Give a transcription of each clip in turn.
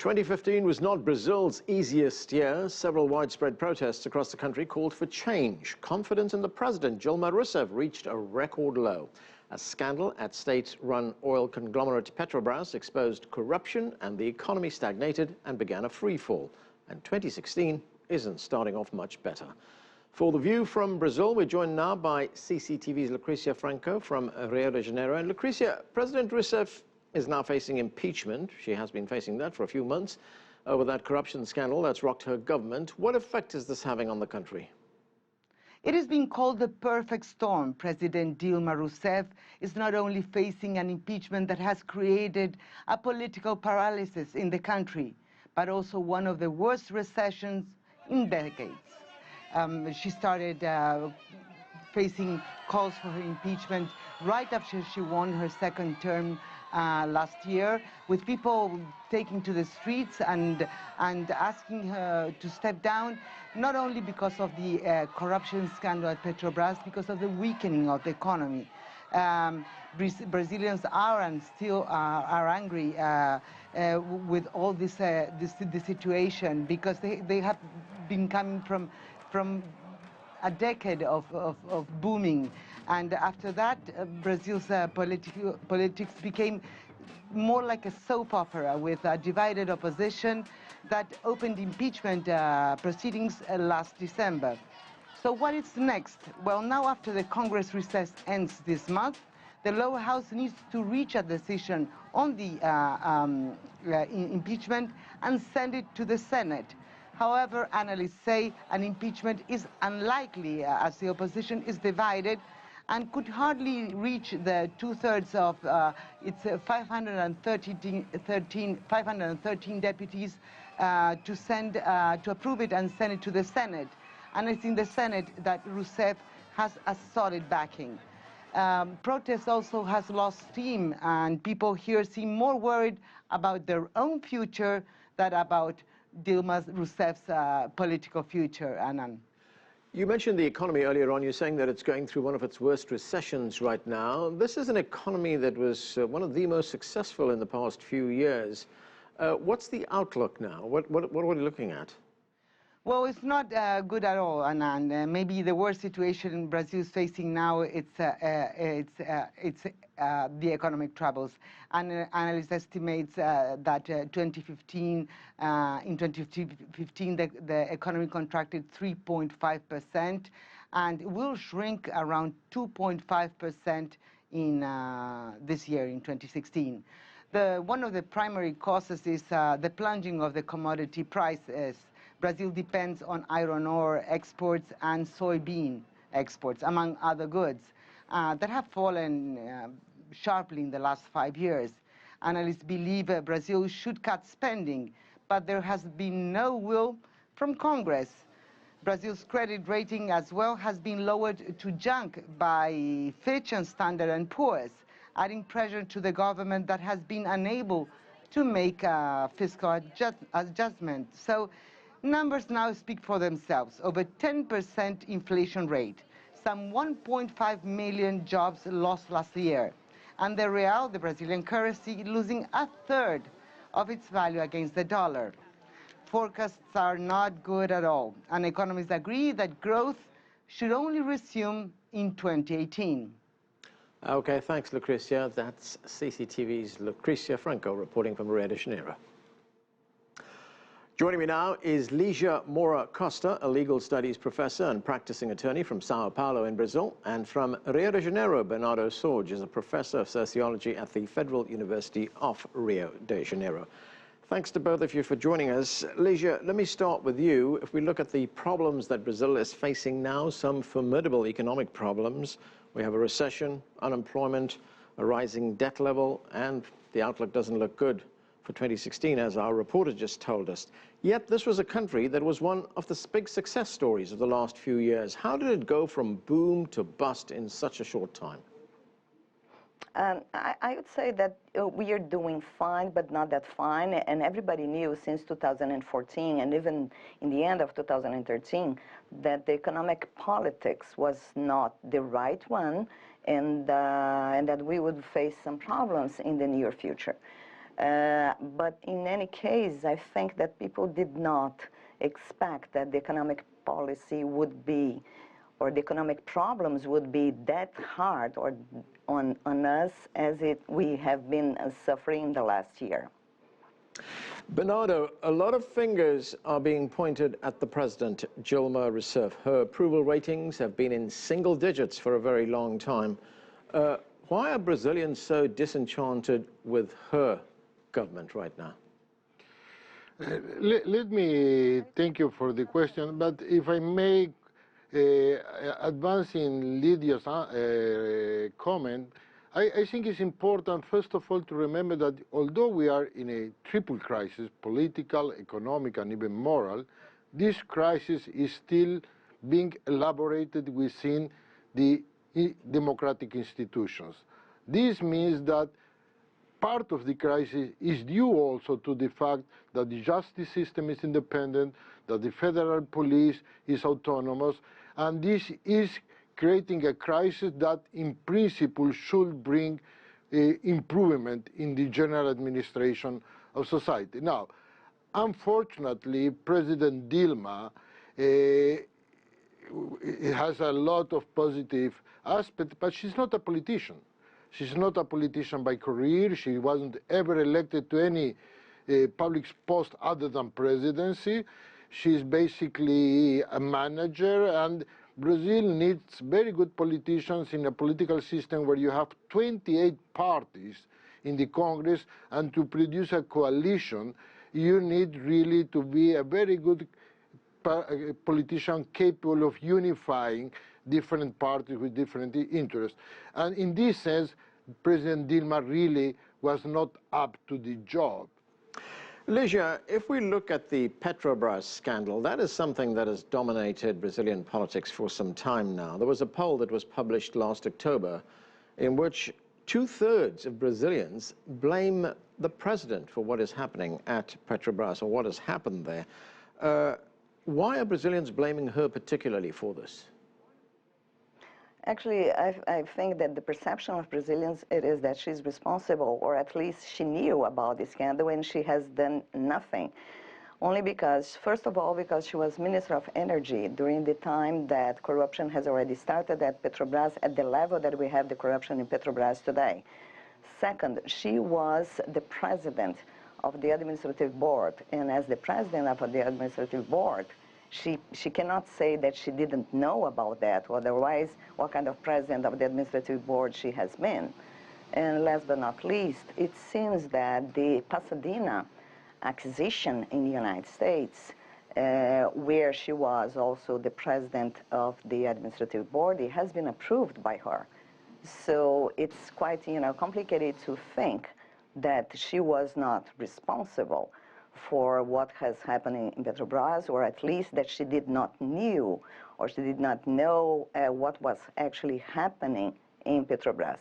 2015 was not Brazil's easiest year. Several widespread protests across the country called for change. Confidence in the president, Dilma Rousseff, reached a record low. A scandal at state-run oil conglomerate Petrobras exposed corruption, and the economy stagnated and began a free fall. And 2016 isn't starting off much better. For The View from Brazil, we're joined now by CCTV's Lucrecia Franco from Rio de Janeiro. And Lucrecia, President Rousseff is now facing impeachment. She has been facing that for a few months over that corruption scandal that's rocked her government. What effect is this having on the country? It has been called the perfect storm. President Dilma Rousseff is not only facing an impeachment that has created a political paralysis in the country, but also one of the worst recessions in decades. She started facing calls for her impeachment right after she won her second term last year, with people taking to the streets and asking her to step down, not only because of the corruption scandal at Petrobras, because of the weakening of the economy. Brazilians are and still are angry with all this situation, because they have been coming from a decade of booming, and after that Brazil's politics became more like a soap opera with a divided opposition that opened impeachment proceedings last December. So what is next? Well, now after the Congress recess ends this month, the lower house needs to reach a decision on the impeachment and send it to the Senate. However, analysts say an impeachment is unlikely as the opposition is divided and could hardly reach the two-thirds of its 513 deputies to approve it and send it to the Senate. And it's in the Senate that Rousseff has a solid backing. Protest also has lost steam, and people here seem more worried about their own future than about Dilma Rousseff's political future. Anand. You mentioned the economy earlier on. You're saying that it's going through one of its worst recessions right now. This is an economy that was one of the most successful in the past few years. What's the outlook now? What are we looking at? Well, it's not good at all, Anand. Maybe the worst situation Brazil is facing now it's the economic troubles. And analysts estimates that in 2015, the economy contracted 3.5% and will shrink around 2.5% in this year, in 2016. One of the primary causes is the plunging of the commodity prices. Brazil depends on iron ore exports and soybean exports, among other goods, that have fallen sharply in the last 5 years. Analysts believe Brazil should cut spending, but there has been no will from Congress. Brazil's credit rating as well has been lowered to junk by Fitch and Standard & Poor's, adding pressure to the government that has been unable to make a fiscal adjustment. So numbers now speak for themselves. Over 10% inflation rate, some 1.5 million jobs lost last year, and the real, the Brazilian currency, losing a third of its value against the dollar. Forecasts are not good at all, and economists agree that growth should only resume in 2018. Okay, thanks, Lucrecia. That's CCTV's Lucrecia Franco reporting from Rio de Janeiro. Joining me now is Lígia Moura Costa, a legal studies professor and practicing attorney from Sao Paulo in Brazil, and from Rio de Janeiro, Bernardo Sorge is a professor of sociology at the Federal University of Rio de Janeiro. Thanks to both of you for joining us. Lígia, let me start with you. If we look at the problems that Brazil is facing now, some formidable economic problems. We have a recession, unemployment, a rising debt level, and the outlook doesn't look good for 2016, as our reporter just told us. Yet this was a country that was one of the big success stories of the last few years. How did it go from boom to bust in such a short time? I would say that we are doing fine, but not that fine. And everybody knew since 2014, and even in the end of 2013, that the economic politics was not the right one, and that we would face some problems in the near future. But in any case, I think that people did not expect that the economic policy would be, or the economic problems would be that hard or on us as we have been suffering the last year. Bernardo, a lot of fingers are being pointed at the president, Dilma Rousseff. Her approval ratings have been in single digits for a very long time. Why are Brazilians so disenchanted with her government right now? Let me thank you for the question, but if I may advance in Lydia's comment, I think it's important, first of all, to remember that although we are in a triple crisis, political, economic, and even moral, this crisis is still being elaborated within the democratic institutions. This means that part of the crisis is due also to the fact that the justice system is independent, that the federal police is autonomous, and this is creating a crisis that in principle should bring improvement in the general administration of society. Now, unfortunately, President Dilma has a lot of positive aspects, but she's not a politician. She's not a politician by career. She wasn't ever elected to any public post other than presidency. She's basically a manager, and Brazil needs very good politicians in a political system where you have 28 parties in the Congress, and to produce a coalition, you need really to be a very good politician capable of unifying different parties with different interests. And in this sense, President Dilma really was not up to the job. Ligia, if we look at the Petrobras scandal, that is something that has dominated Brazilian politics for some time now. There was a poll that was published last October in which 2/3 of Brazilians blame the president for what is happening at Petrobras, or what has happened there. Why are Brazilians blaming her particularly for this? Actually, I think that the perception of Brazilians it is that she's responsible, or at least she knew about the scandal and she has done nothing. Only because, first of all, because she was Minister of Energy during the time that corruption has already started at Petrobras at the level that we have the corruption in Petrobras today. Second, she was the president of the administrative board, and as the president of the administrative board, she cannot say that she didn't know about that, otherwise what kind of president of the administrative board she has been. And last but not least, it seems that the Pasadena acquisition in the United States, where she was also the president of the administrative board, it has been approved by her. So it's quite, complicated to think that she was not responsible for what has happened in Petrobras, or at least that she did not knew, or she did not know what was actually happening in Petrobras.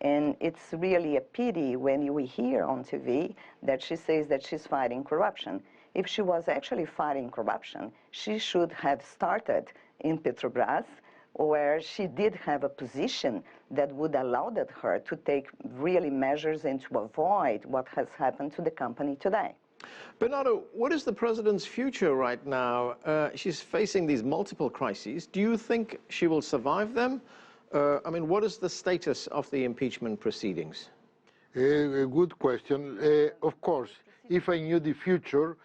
And it's really a pity when we hear on TV that she says that she's fighting corruption. If she was actually fighting corruption, she should have started in Petrobras, where she did have a position that would allow her to take really measures and to avoid what has happened to the company today. Bernardo, what is the president's future right now? She's facing these multiple crises. Do you think she will survive them? I mean, what is the status of the impeachment proceedings? A good question. Of course, if I knew the future,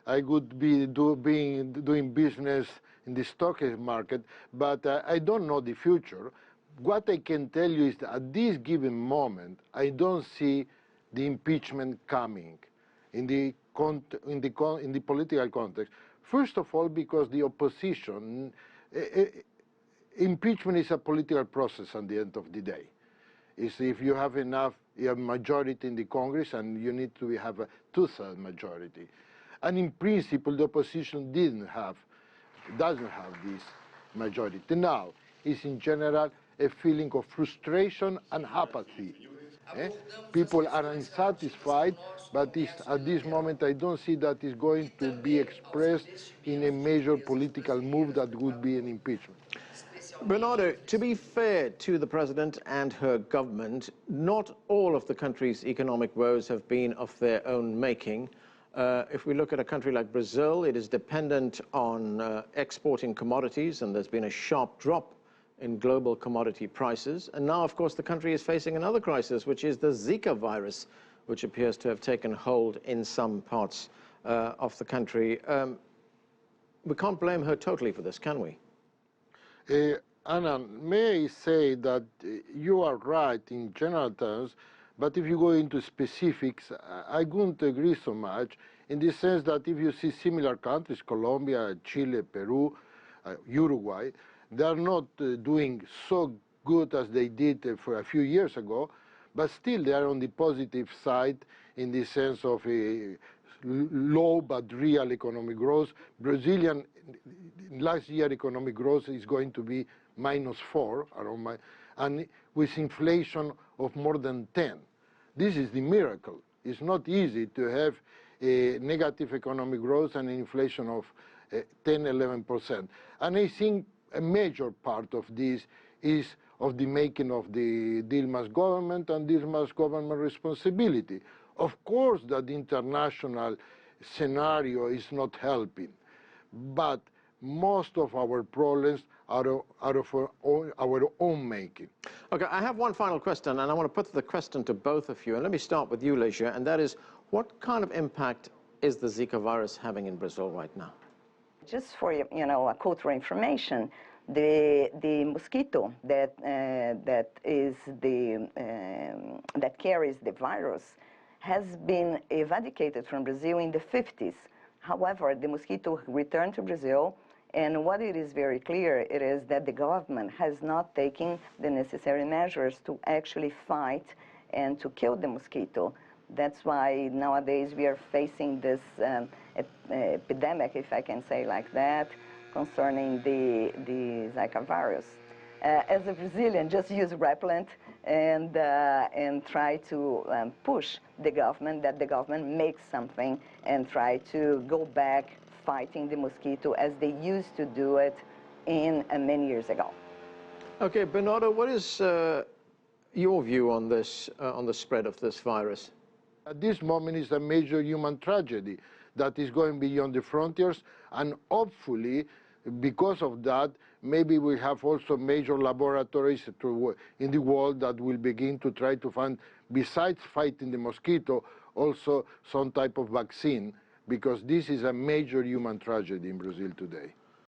I would be doing business in the stock market, but I don't know the future. What I can tell you is that at this given moment, I don't see the impeachment coming in the political context. First of all, because the opposition, impeachment is a political process at the end of the day. It's if you have enough, you have majority in the Congress, and you need to have a 2/3 majority. And in principle, the opposition doesn't have this majority. Now, it's in general a feeling of frustration and apathy. People are unsatisfied, but at this moment I don't see that it's going to be expressed in a major political move that would be an impeachment. Bernardo, to be fair to the president and her government, not all of the country's economic woes have been of their own making. If we look at a country like Brazil, it is dependent on exporting commodities, and there's been a sharp drop in global commodity prices. And now, of course, the country is facing another crisis, which is the Zika virus, which appears to have taken hold in some parts of the country. We can't blame her totally for this, can we? Anna, may I say that you are right in general terms, but if you go into specifics, I wouldn't agree so much, in the sense that if you see similar countries, Colombia, Chile, Peru, Uruguay, they are not doing so good as they did for a few years ago, but still they are on the positive side in the sense of a low but real economic growth. Brazilian last year economic growth is going to be -4, and with inflation of more than 10. This is the miracle. It's not easy to have a negative economic growth and inflation of 10, 11%. And I think a major part of this is of the making of the Dilma's government and Dilma's government responsibility. Of course that the international scenario is not helping, but most of our problems are of our own making. Okay, I have one final question, and I want to put the question to both of you. And let me start with you, Leisure, and that is, what kind of impact is the Zika virus having in Brazil right now? Just for a cultural information, the mosquito that carries the virus has been eradicated from Brazil in the 50s. However, the mosquito returned to Brazil, and what it is very clear, it is that the government has not taken the necessary measures to actually fight and to kill the mosquito. That's why nowadays we are facing this epidemic, if I can say like that, concerning the Zika virus. As a Brazilian, just use repellent and try to push the government, that the government makes something and try to go back fighting the mosquito as they used to do it many years ago. Okay, Bernardo, what is your view on this, on the spread of this virus? At this moment, it's a major human tragedy that is going beyond the frontiers, and hopefully, because of that, maybe we have also major laboratories in the world that will begin to try to find, besides fighting the mosquito, also some type of vaccine, because this is a major human tragedy in Brazil today.